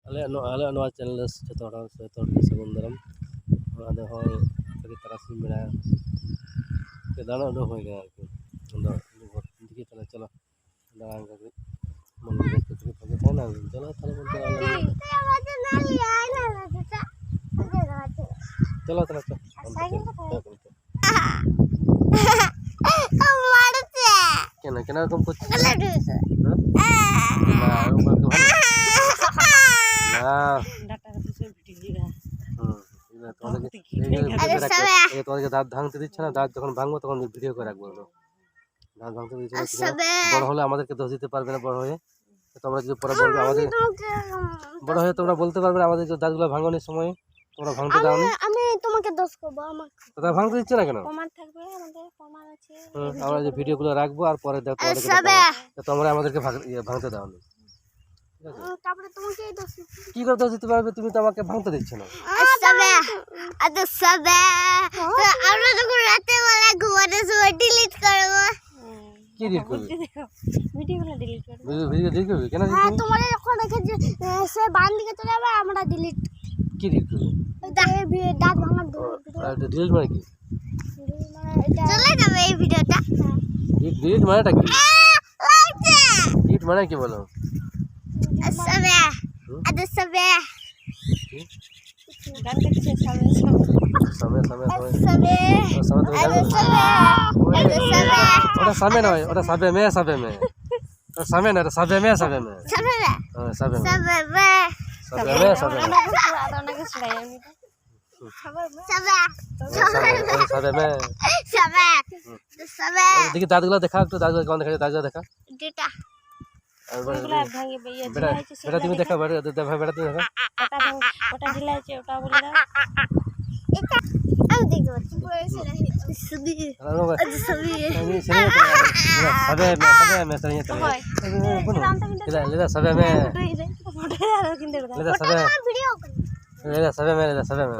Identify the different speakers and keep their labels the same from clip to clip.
Speaker 1: ᱟᱞᱮ ᱱᱚᱣᱟ ᱪᱮᱱᱮᱞ ᱡᱚᱛᱚ ᱦᱚᱲ ᱜᱮ ᱥᱟᱹᱜᱩᱱ ᱫᱟᱨᱟᱢ ᱟᱫᱚ ᱦᱚᱸᱜᱼᱚᱭ ᱠᱟᱹᱴᱤᱡ ᱛᱟᱨᱟᱥᱤᱧ ᱵᱮᱲᱟ ᱫᱟᱬᱟ ᱩᱰᱩᱠ ᱦᱩᱭ ᱠᱟᱱᱟ ᱟᱨᱠᱤ ᱟᱫᱚ ᱫᱤᱠᱷᱤ ᱛᱟᱦᱞᱮ ᱪᱚᱞᱚ ᱫᱟᱬᱟᱱ ᱠᱟᱹᱴᱤᱡ ᱢᱚᱱ ᱢᱮᱡᱟᱡ ᱠᱚ ᱠᱟᱹᱴᱤᱡ ᱵᱷᱟᱜᱮ ᱛᱟᱦᱮᱱᱟ ᱪᱚᱞᱚ ᱛᱟᱦᱞᱮ ᱵᱚᱱ ᱪᱟᱞᱟᱣ ᱞᱮᱱ चलो चलो चलो केना केना तुम कुछ দাঁত ভাঙতে দিচ্ছে না দাঁত যখন ভাঙবো তখন ভিডিও করে রাখবো দাঁত ভাঙতে দিচ্ছে না বড় হলে আমাদেরকে দোষ দিতে পারবে না বড় হয়ে তোমরা যদি পরে বলবে আমাদের বড় হয়ে তোমরা বলতে পারবে আমাদের দাঁতগুলো ভাঙানোর সময় তোমরা ভাঙতে দাওনি
Speaker 2: আমি তোমাকে দোষ করব আমাকে
Speaker 1: দাদা ভাঙতে দিচ্ছে না কেন
Speaker 2: প্রমাণ থাকবে আমাদের প্রমাণ আছে
Speaker 1: আমরা যে ভিডিওগুলো রাখবো আর পরে দাও তোমরা আমাদেরকে ভাঙতে দাওনি
Speaker 2: তারপরে তোমাকে দোষ
Speaker 1: কি করে দোষ দিতে পারবে তুমি তো আমাকে ভাঙতে দিচ্ছ না
Speaker 2: আমরা যখন রাতে বেলা ঘুমানোর সময় ডিলিট করব
Speaker 1: কি ডিলিট করবে
Speaker 2: ভিডিওগুলো ডিলিট করব
Speaker 1: ভিডিও ডিলিট করবে কেন
Speaker 2: হ্যাঁ তোমার যখন রেখে সে বান দিকে চলে যাবে আমরা ডিলিট
Speaker 1: কি ডিলিট করবে
Speaker 2: দাঁত ভাঙার
Speaker 1: ডিলিট মানে কি
Speaker 2: চলে যাবে এই ভিডিওটা
Speaker 1: ডিলিট মানেটা কি ডিলিট মানে কি বলো
Speaker 2: সবে আদে সবে গান করছে সবে
Speaker 1: সবে সবে
Speaker 2: সবে
Speaker 1: ওটা সামনে নয় ওটা সাবে মে সাবে মে ওটা সামনে না ওটা সাবে মে সাবে মে
Speaker 2: সবে
Speaker 1: হ্যাঁ সাবে মে
Speaker 2: সবে
Speaker 1: সাবে মে সাবে মে
Speaker 2: অনেক শুনাই আমি সবে
Speaker 1: সাবে মে
Speaker 2: সবে সবে
Speaker 1: দেখি দাঁতগুলো দেখা একটু দাঁতগুলো কেমন দেখা দাঁতগুলো দেখা
Speaker 2: যেটা
Speaker 1: বেটা তুমি দেখা বেটা তুমি দেখা
Speaker 2: ওটা ঢিলাইছে ওটা বলে দাও এটা আমি দেখতে পাচ্ছি সবি সবি
Speaker 1: সাবে মে সাবে মে লেদা সাবে মে লেদা সাবে
Speaker 2: ভিডিও
Speaker 1: লেদা সাবে মে লেদা সাবে মে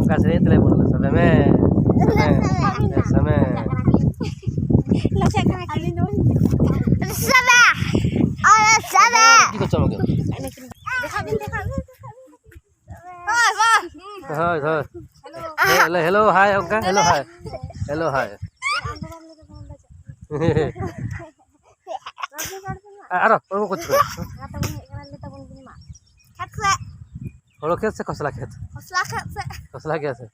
Speaker 1: কাছে তেলে বলো সাবে মে সাবে
Speaker 2: সবে আরে সবে
Speaker 1: কি করছো আমাকে
Speaker 2: দেখাবেন
Speaker 1: high high hello hello hi okay hello hi hello hi আরো ওরকম করছো হলো খেতে খসলা খেতে খসলা খেতে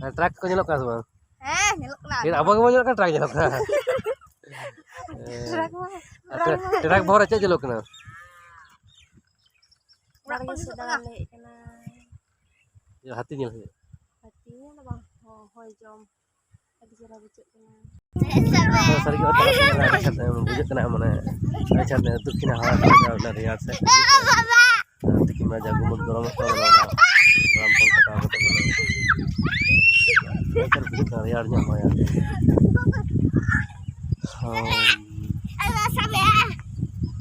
Speaker 1: আর truck ko nyelok ka semua
Speaker 2: হ্যাঁ nyelok na
Speaker 1: ini abang mau nyelok kan truk nyelok truk bawah aja nyelok na ya hati nyelok
Speaker 2: hatinya na bang hoy jom adi jara bucuk kana
Speaker 1: sari ko taras na kata bujuk kana mane acha na dukina hawa na riyad se देखिए मैं जागो मत गरम का ना राम पल का तो चल बुझ ना यार जा हो यार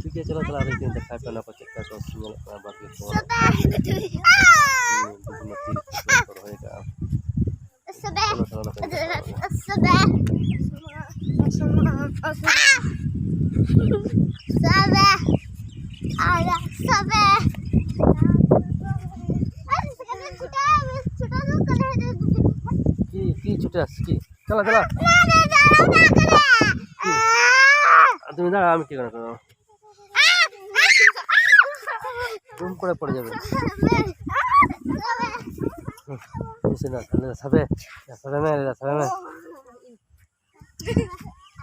Speaker 1: ठीक है चलो चला रही थी देखा पहला को चेक कर तो सिग्नल का बात ये तो करो होएगा কি ছুটে আসছি কি চলো চলো তুমি দাঁড়া আমি কি করে করো ঘুম করে পড়ে যাবে সাবে সাবে মে সাবে মে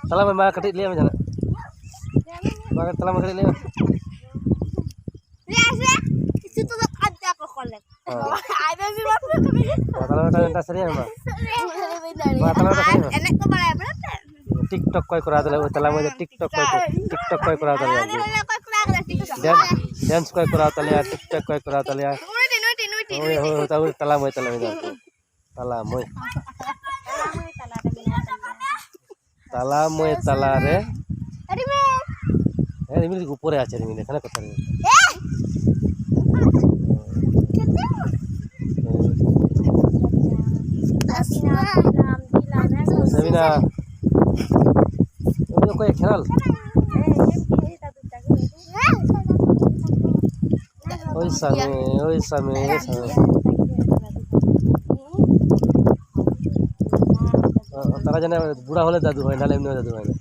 Speaker 1: তালা মা কাটি লিয়া মে জানা মা তালা মা কাটি লিয়া
Speaker 2: itu tuh ada aku kolek ada sih waktu
Speaker 1: তালা মা টাইমটা সরি মা মা তালা মা
Speaker 2: enak tuh malah berapa
Speaker 1: TikTok কই করা দিলে ওই তালা মা টিকটক কই করা দিলে ডান্স কই করা দিলে টিকটক কই করা দিলে ওই তাও তালা মা তালা মা তালা মা তালা রে রিমিল উপরে আছে রিমিল এখানে কথা রে Sabina, itu kau yang kenal? ওই সামনে ওই সামনে ওই সামনে তারা জানে বুড়া হলে দাদু হয় নাহলে এমনি দাদু হয় না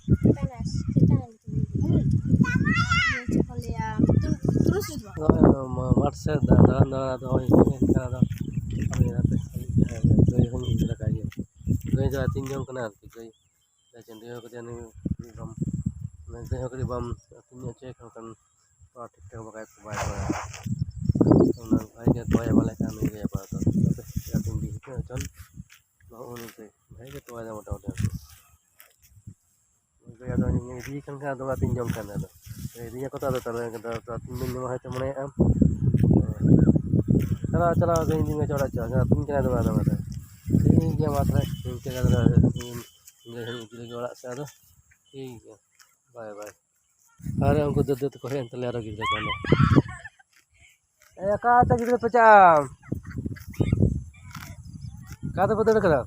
Speaker 1: माठ से दालान दालान तो होई kana do kami rate gay hon indra kaya gay ja tin jong kana arti gay ja chende ko jani bam gay ho kali bam tin che kan pa thik thak bakai ko bai ko na bhai ke toya wala kami gay pa to ya tin di ke chon no un ke bhai ke toya mota mota gay do ni di kan ka do tin jong kana do dia kota do tara ka tin min ma ha mane am चला चला कहीं दिन में चौड़ा चला तुम क्या दबा दबा ठीक है मात्र ठीक है जोड़ा से ठीक है बाय बाय अरे हमको दे दे तो कहे तले यार गिर जाने ए का ता गिर पचा का तो बदल करा